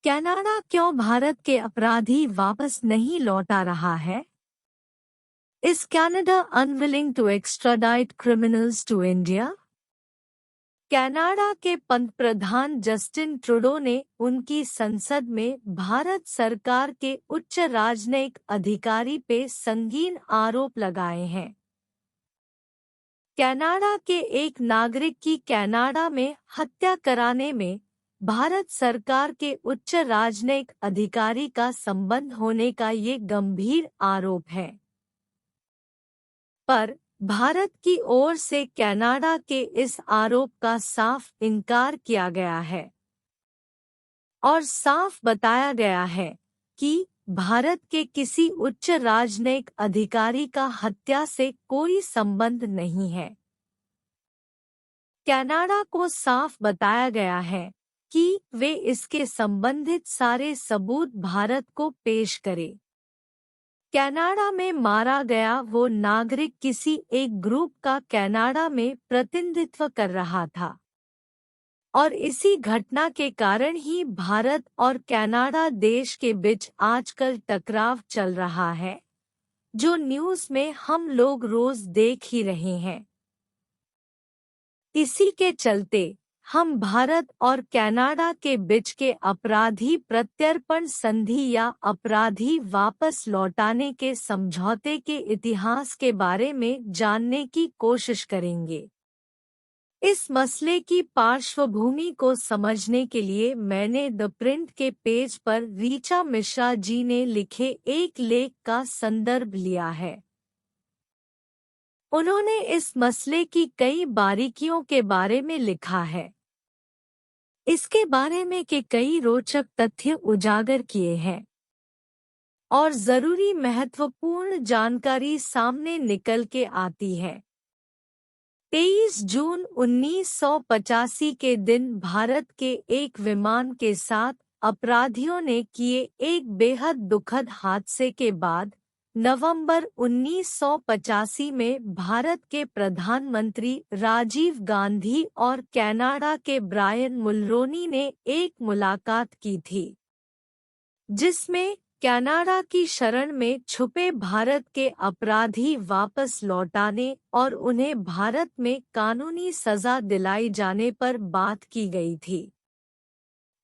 Canada क्यों भारत के अपराधी वापस नहीं लौटा रहा है? Is Canada unwilling to extradite criminals to India? Canada के पंतप्रधान जस्टिन ट्रूडो ने उनकी संसद में भारत सरकार के उच्च राजनयिक अधिकारी पे संगीन आरोप लगाए हैं। कनाडा के एक नागरिक की कनाडा में हत्या कराने में भारत सरकार के उच्च राजनयिक अधिकारी का संबंध होने का ये गंभीर आरोप है। पर भारत की ओर से कनाडा के इस आरोप का साफ इनकार किया गया है और साफ बताया गया है कि भारत के किसी उच्च राजनयिक अधिकारी का हत्या से कोई संबंध नहीं है। कनाडा को साफ बताया गया है कि वे इसके संबंधित सारे सबूत भारत को पेश करें। कनाडा में मारा गया वो नागरिक किसी एक ग्रुप का कनाडा में प्रतिनिधित्व कर रहा था और इसी घटना के कारण ही भारत और कनाडा देश के बीच आजकल टकराव चल रहा है, जो न्यूज़ में हम लोग रोज देख ही रहे हैं। इसी के चलते हम भारत और कनाडा के बीच के अपराधी प्रत्यर्पण संधि या अपराधी वापस लौटाने के समझौते के इतिहास के बारे में जानने की कोशिश करेंगे। इस मसले की पार्श्वभूमि को समझने के लिए मैंने द प्रिंट के पेज पर ऋचा मिश्रा जी ने लिखे एक लेख का संदर्भ लिया है। उन्होंने इस मसले की कई बारीकियों के बारे में लिखा है। इसके बारे में के कई रोचक तथ्य उजागर किए हैं और जरूरी महत्वपूर्ण जानकारी सामने निकल के आती है। 23 जून 1985 के दिन भारत के एक विमान के साथ अपराधियों ने किए एक बेहद दुखद हादसे के बाद नवंबर 1985 में भारत के प्रधानमंत्री राजीव गांधी और कनाडा के ब्रायन मुल्रोनी ने एक मुलाकात की थी, जिसमें कनाडा की शरण में छुपे भारत के अपराधी वापस लौटाने और उन्हें भारत में कानूनी सजा दिलाई जाने पर बात की गई थी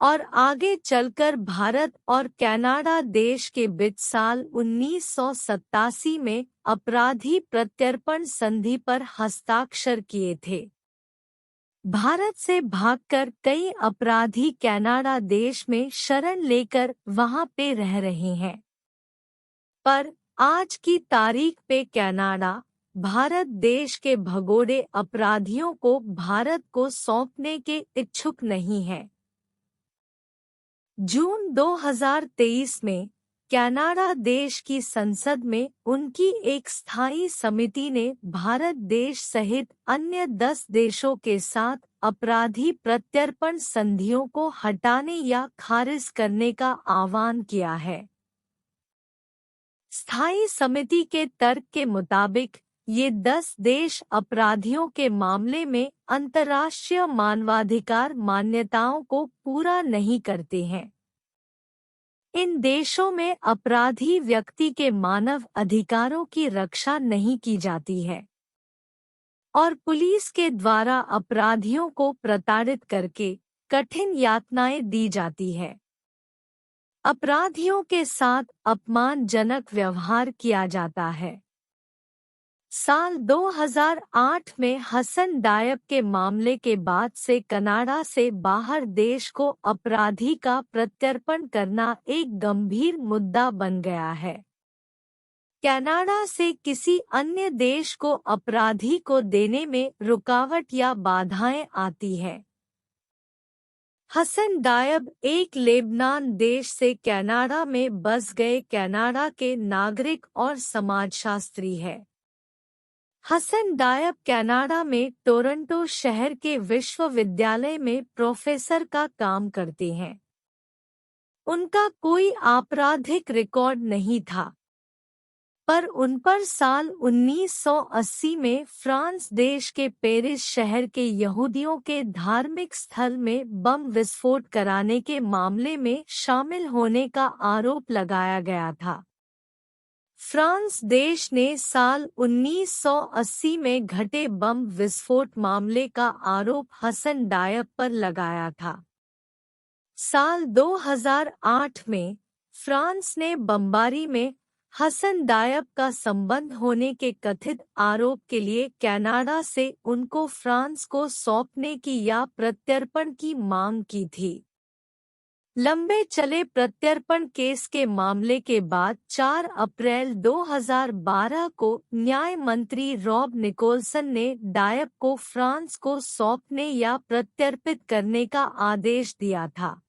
और आगे चलकर भारत और कनाडा देश के बीच साल 1987 में अपराधी प्रत्यर्पण संधि पर हस्ताक्षर किए थे। भारत से भागकर कई अपराधी कनाडा देश में शरण लेकर वहां पे रह रहे हैं, पर आज की तारीख पे कनाडा भारत देश के भगोड़े अपराधियों को भारत को सौंपने के इच्छुक नहीं है। जून 2023 में कनाडा देश की संसद में उनकी एक स्थायी समिति ने भारत देश सहित अन्य 10 देशों के साथ अपराधी प्रत्यर्पण संधियों को हटाने या खारिज करने का आह्वान किया है। स्थायी समिति के तर्क के मुताबिक ये 10 देश अपराधियों के मामले में अंतर्राष्ट्रीय मानवाधिकार मान्यताओं को पूरा नहीं करते हैं। इन देशों में अपराधी व्यक्ति के मानव अधिकारों की रक्षा नहीं की जाती है और पुलिस के द्वारा अपराधियों को प्रताड़ित करके कठिन यातनाएं दी जाती है। अपराधियों के साथ अपमानजनक व्यवहार किया जाता है। साल 2008 में हसन डायब के मामले के बाद से कनाडा से बाहर देश को अपराधी का प्रत्यर्पण करना एक गंभीर मुद्दा बन गया है। कनाडा से किसी अन्य देश को अपराधी को देने में रुकावट या बाधाएं आती है। हसन डायब एक लेबनान देश से कनाडा में बस गए कनाडा के नागरिक और समाजशास्त्री है। हसन डायब कनाडा में टोरंटो शहर के विश्वविद्यालय में प्रोफेसर का काम करते हैं। उनका कोई आपराधिक रिकॉर्ड नहीं था। पर उन पर साल 1980 में फ्रांस देश के पेरिस शहर के यहूदियों के धार्मिक स्थल में बम विस्फोट कराने के मामले में शामिल होने का आरोप लगाया गया था। फ्रांस देश ने साल 1980 में घटे बम विस्फोट मामले का आरोप हसन डायब पर लगाया था। साल 2008 में फ्रांस ने बमबारी में हसन डायब का संबंध होने के कथित आरोप के लिए कनाडा से उनको फ्रांस को सौंपने की या प्रत्यर्पण की मांग की थी। लंबे चले प्रत्यर्पण केस के मामले के बाद 4 अप्रैल 2012 को न्याय मंत्री रॉब निकोलसन ने डायब को फ्रांस को सौंपने या प्रत्यर्पित करने का आदेश दिया था।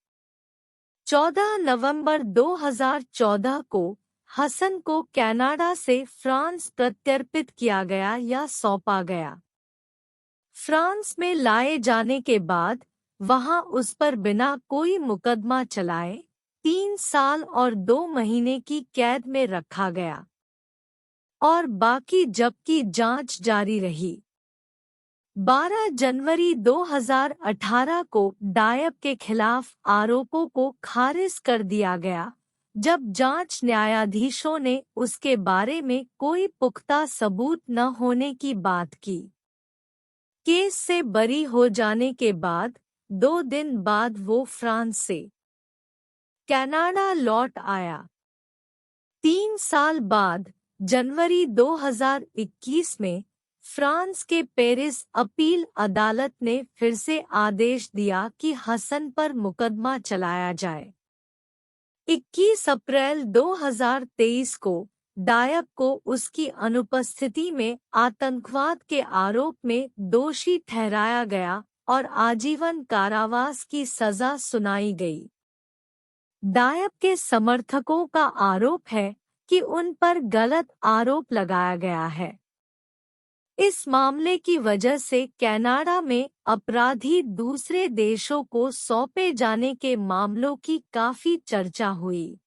14 नवंबर 2014 को हसन को कनाडा से फ्रांस प्रत्यर्पित किया गया या सौंपा गया। फ्रांस में लाए जाने के बाद वहां उस पर बिना कोई मुकदमा चलाए 3 साल और 2 महीने की कैद में रखा गया और बाकी जबकि जांच जारी रही। 12 जनवरी 2018 को डायब के खिलाफ आरोपों को खारिज कर दिया गया, जब जांच न्यायाधीशों ने उसके बारे में कोई पुख्ता सबूत न होने की बात की। केस से बरी हो जाने के बाद 2 दिन बाद वो फ्रांस से कनाडा लौट आया। 3 साल बाद जनवरी 2021 में फ्रांस के पेरिस अपील अदालत ने फिर से आदेश दिया कि हसन पर मुकदमा चलाया जाए। 21 अप्रैल 2023 को डायब को उसकी अनुपस्थिति में आतंकवाद के आरोप में दोषी ठहराया गया और आजीवन कारावास की सजा सुनाई गई। डायब के समर्थकों का आरोप है कि उन पर गलत आरोप लगाया गया है। इस मामले की वजह से कनाडा में अपराधी दूसरे देशों को सौंपे जाने के मामलों की काफी चर्चा हुई।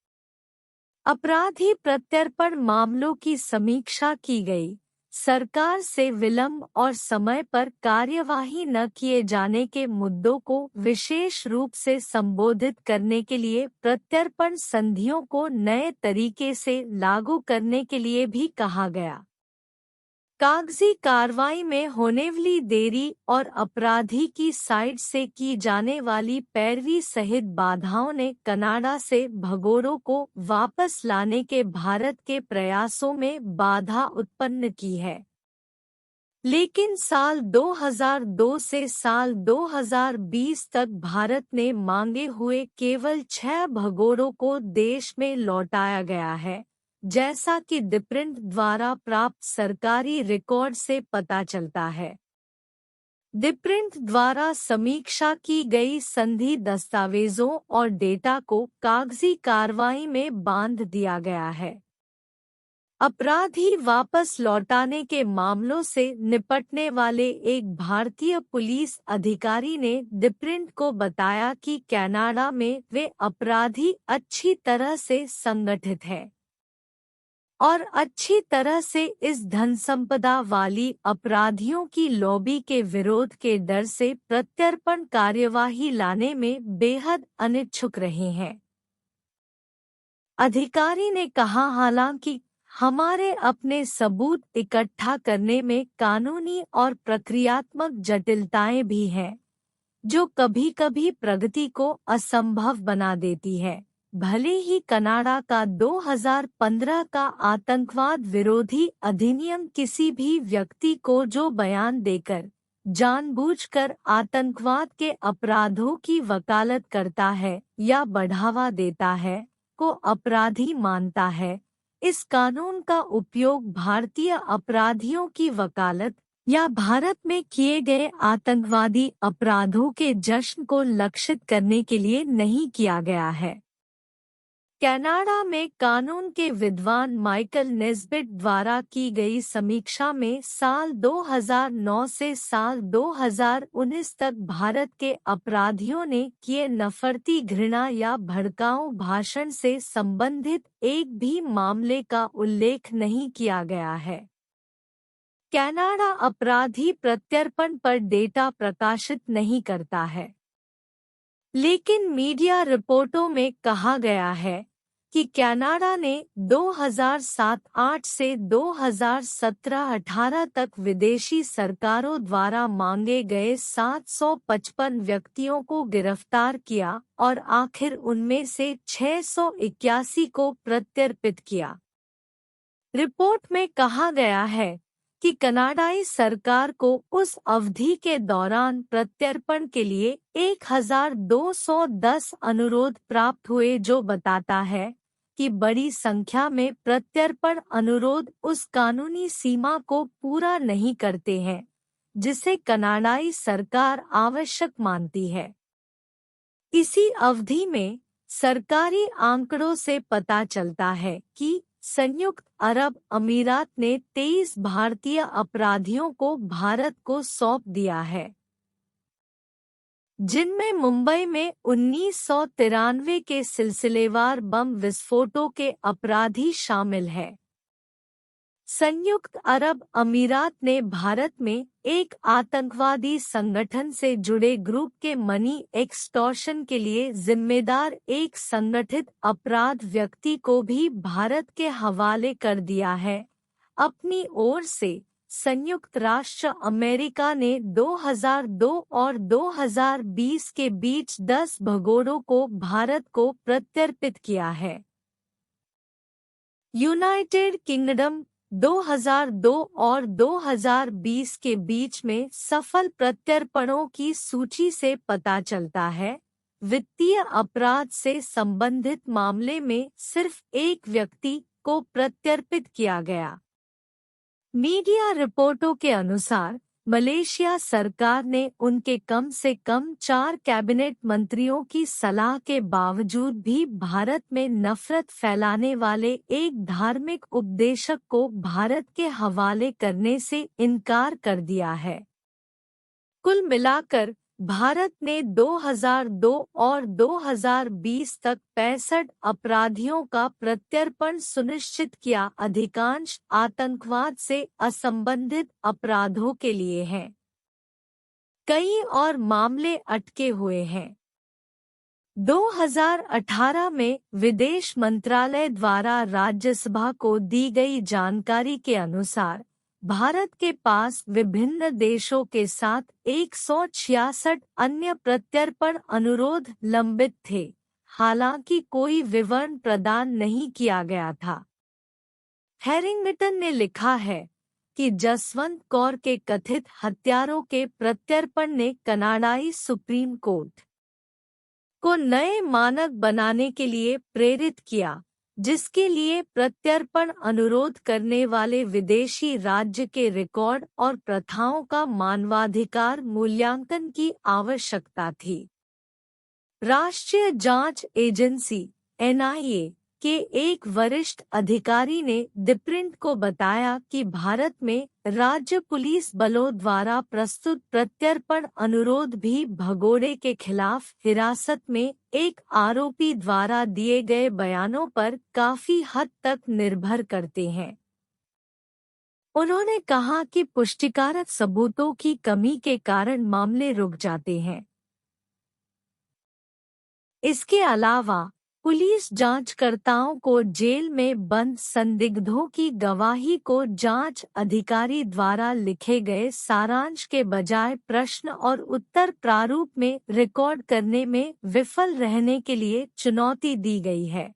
अपराधी प्रत्यर्पण मामलों की समीक्षा की गई। सरकार से विलंब और समय पर कार्यवाही न किए जाने के मुद्दों को विशेष रूप से संबोधित करने के लिए प्रत्यर्पण संधियों को नए तरीके से लागू करने के लिए भी कहा गया। कागजी कार्रवाई में होने वाली देरी और अपराधी की साइड से की जाने वाली पैरवी सहित बाधाओं ने कनाडा से भगोड़ों को वापस लाने के भारत के प्रयासों में बाधा उत्पन्न की है। लेकिन साल 2002 से साल 2020 तक भारत ने मांगे हुए केवल 6 भगोड़ों को देश में लौटाया गया है, जैसा कि डिप्रिंट द्वारा प्राप्त सरकारी रिकॉर्ड से पता चलता है। डिप्रिंट द्वारा समीक्षा की गई संधि दस्तावेजों और डेटा को कागजी कार्रवाई में बांध दिया गया है। अपराधी वापस लौटाने के मामलों से निपटने वाले एक भारतीय पुलिस अधिकारी ने डिप्रिंट को बताया कि कनाडा में वे अपराधी अच्छी तरह से संगठित हैं और अच्छी तरह से इस धन संपदा वाली अपराधियों की लॉबी के विरोध के डर से प्रत्यर्पण कार्यवाही लाने में बेहद अनिच्छुक रहे हैं। अधिकारी ने कहा, हालांकि हमारे अपने सबूत इकट्ठा करने में कानूनी और प्रक्रियात्मक जटिलताएं भी हैं, जो कभी-कभी प्रगति को असंभव बना देती है। भले ही कनाडा का 2015 का आतंकवाद विरोधी अधिनियम किसी भी व्यक्ति को जो बयान देकर जानबूझकर आतंकवाद के अपराधों की वकालत करता है या बढ़ावा देता है को अपराधी मानता है, इस कानून का उपयोग भारतीय अपराधियों की वकालत या भारत में किए गए आतंकवादी अपराधों के जश्न को लक्षित करने के लिए नहीं किया गया है। कनाडा में कानून के विद्वान माइकल नेस्बिट द्वारा की गई समीक्षा में साल 2009 से साल 2019 तक भारत के अपराधियों ने किए नफरती घृणा या भड़काऊ भाषण से संबंधित एक भी मामले का उल्लेख नहीं किया गया है। कनाडा अपराधी प्रत्यर्पण पर डेटा प्रकाशित नहीं करता है, लेकिन मीडिया रिपोर्टों में कहा गया है कि कनाडा ने 2007-8 से 2017-18 तक विदेशी सरकारों द्वारा मांगे गए 755 व्यक्तियों को गिरफ्तार किया और आखिर उनमें से 681 को प्रत्यर्पित किया। रिपोर्ट में कहा गया है कि कनाडाई सरकार को उस अवधि के दौरान प्रत्यर्पण के लिए 1210 अनुरोध प्राप्त हुए, जो बताता है कि बड़ी संख्या में प्रत्यर्पण अनुरोध उस कानूनी सीमा को पूरा नहीं करते हैं जिसे कनाडाई सरकार आवश्यक मानती है। इसी अवधि में सरकारी आंकड़ों से पता चलता है कि संयुक्त अरब अमीरात ने 23 भारतीय अपराधियों को भारत को सौंप दिया है, जिनमें मुंबई में 1993 के सिलसिलेवार बम विस्फोटों के अपराधी शामिल हैं। संयुक्त अरब अमीरात ने भारत में एक आतंकवादी संगठन से जुड़े ग्रुप के मनी एक्सटॉर्शन के लिए जिम्मेदार एक संगठित अपराध व्यक्ति को भी भारत के हवाले कर दिया है। अपनी ओर से संयुक्त राष्ट्र अमेरिका ने 2002 और 2020 के बीच 10 भगोड़ों को भारत को प्रत्यर्पित किया है। यूनाइटेड किंगडम 2002 और 2020 के बीच में सफल प्रत्यर्पणों की सूची से पता चलता है, वित्तीय अपराध से संबंधित मामले में सिर्फ एक व्यक्ति को प्रत्यर्पित किया गया। मीडिया रिपोर्टों के अनुसार मलेशिया सरकार ने उनके कम से कम 4 कैबिनेट मंत्रियों की सलाह के बावजूद भी भारत में नफरत फैलाने वाले एक धार्मिक उपदेशक को भारत के हवाले करने से इनकार कर दिया है। कुल मिलाकर भारत ने 2002 और 2020 तक 65 अपराधियों का प्रत्यर्पण सुनिश्चित किया, अधिकांश आतंकवाद से असंबंधित अपराधों के लिए हैं। कई और मामले अटके हुए हैं। 2018 में विदेश मंत्रालय द्वारा राज्यसभा को दी गई जानकारी के अनुसार भारत के पास विभिन्न देशों के साथ 166 अन्य प्रत्यर्पण अनुरोध लंबित थे, हालांकि कोई विवरण प्रदान नहीं किया गया था। हैरिंगटन ने लिखा है कि जसवंत कौर के कथित हत्यारों के प्रत्यर्पण ने कनाडाई सुप्रीम कोर्ट को नए मानक बनाने के लिए प्रेरित किया, जिसके लिए प्रत्यर्पण अनुरोध करने वाले विदेशी राज्य के रिकॉर्ड और प्रथाओं का मानवाधिकार मूल्यांकन की आवश्यकता थी। राष्ट्रीय जांच एजेंसी (NIA) के एक वरिष्ठ अधिकारी ने द प्रिंट को बताया कि भारत में राज्य पुलिस बलों द्वारा प्रस्तुत प्रत्यर्पण अनुरोध भी भगोड़े के खिलाफ हिरासत में एक आरोपी द्वारा दिए गए बयानों पर काफी हद तक निर्भर करते हैं। उन्होंने कहा कि पुष्टिकारक सबूतों की कमी के कारण मामले रुक जाते हैं। इसके अलावा पुलिस जांचकर्ताओं को जेल में बंद संदिग्धों की गवाही को जांच अधिकारी द्वारा लिखे गए सारांश के बजाय प्रश्न और उत्तर प्रारूप में रिकॉर्ड करने में विफल रहने के लिए चुनौती दी गई है।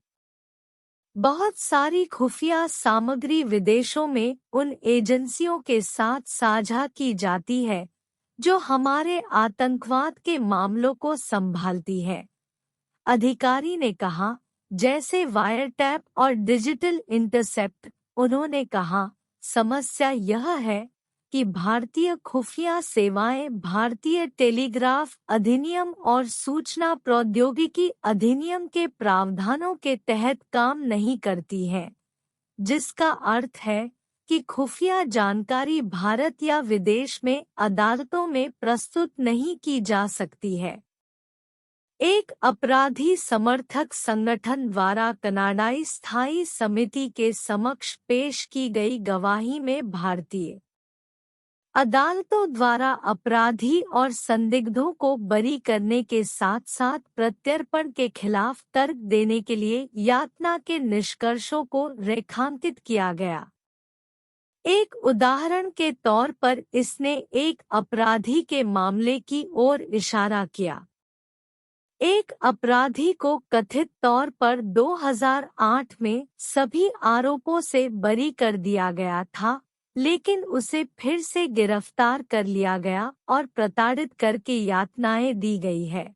बहुत सारी खुफिया सामग्री विदेशों में उन एजेंसियों के साथ साझा की जाती है जो हमारे आतंकवाद के मामलों को संभालती है, अधिकारी ने कहा, जैसे वायरटैप और डिजिटल इंटरसेप्ट। उन्होंने कहा, समस्या यह है कि भारतीय खुफिया सेवाएं भारतीय टेलीग्राफ अधिनियम और सूचना प्रौद्योगिकी अधिनियम के प्रावधानों के तहत काम नहीं करती हैं, जिसका अर्थ है कि खुफिया जानकारी भारत या विदेश में अदालतों में प्रस्तुत नहीं की जा सकती है। एक अपराधी समर्थक संगठन द्वारा कनाडाई स्थायी समिति के समक्ष पेश की गई गवाही में भारतीय अदालतों द्वारा अपराधी और संदिग्धों को बरी करने के साथ साथ प्रत्यर्पण के खिलाफ तर्क देने के लिए यातना के निष्कर्षों को रेखांकित किया गया। एक उदाहरण के तौर पर इसने एक अपराधी के मामले की ओर इशारा किया। एक अपराधी को कथित तौर पर 2008 में सभी आरोपों से बरी कर दिया गया था, लेकिन उसे फिर से गिरफ्तार कर लिया गया और प्रताड़ित करके यातनाएं दी गई है।